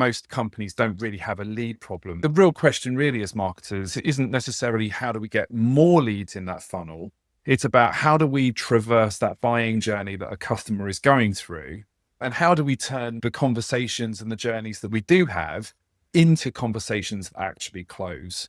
most companies don't really have a lead problem. The real question really as marketers isn't necessarily how do we get more leads in that funnel. It's about how do we traverse that buying journey that a customer is going through, and how do we turn the conversations and the journeys that we do have into conversations that actually close.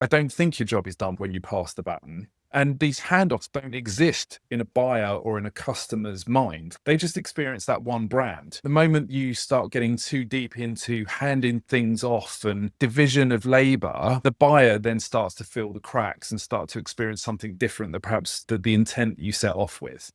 I don't think your job is done when you pass the baton. And these handoffs don't exist in a buyer or in a customer's mind. They just experience that one brand. The moment you start getting too deep into handing things off and division of labor, the buyer then starts to feel the cracks and start to experience something different than perhaps the intent you set off with.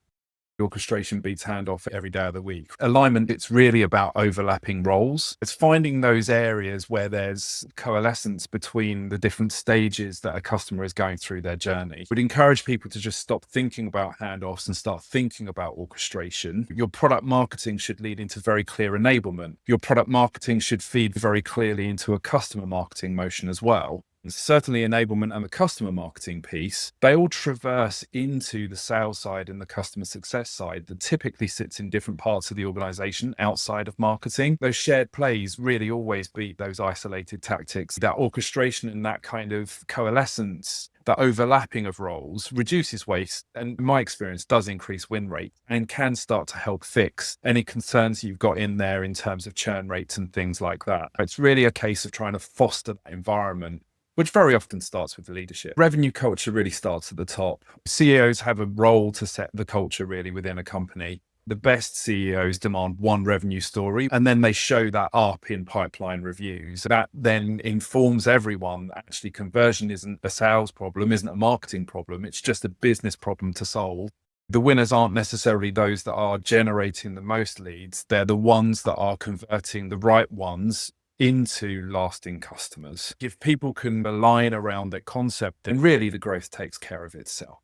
Orchestration beats handoff every day of the week. Alignment, it's really about overlapping roles. It's finding those areas where there's coalescence between the different stages that a customer is going through their journey. We'd encourage people to just stop thinking about handoffs and start thinking about orchestration. Your product marketing should lead into very clear enablement. Your product marketing should feed very clearly into a customer marketing motion as well. Certainly enablement and the customer marketing piece, they all traverse into the sales side and the customer success side that typically sits in different parts of the organization outside of marketing. Those shared plays really always beat those isolated tactics. That orchestration and that kind of coalescence, that overlapping of roles reduces waste and in my experience does increase win rate and can start to help fix any concerns you've got in there in terms of churn rates and things like that. It's really a case of trying to foster that environment, which very often starts with the leadership. Revenue culture really starts at the top. CEOs have a role to set the culture really within a company. The best CEOs demand one revenue story, and then they show that up in pipeline reviews. That then informs everyone that actually conversion isn't a sales problem, isn't a marketing problem. It's just a business problem to solve. The winners aren't necessarily those that are generating the most leads. They're the ones that are converting the right ones into lasting customers. If people can align around that concept, then really the growth takes care of itself.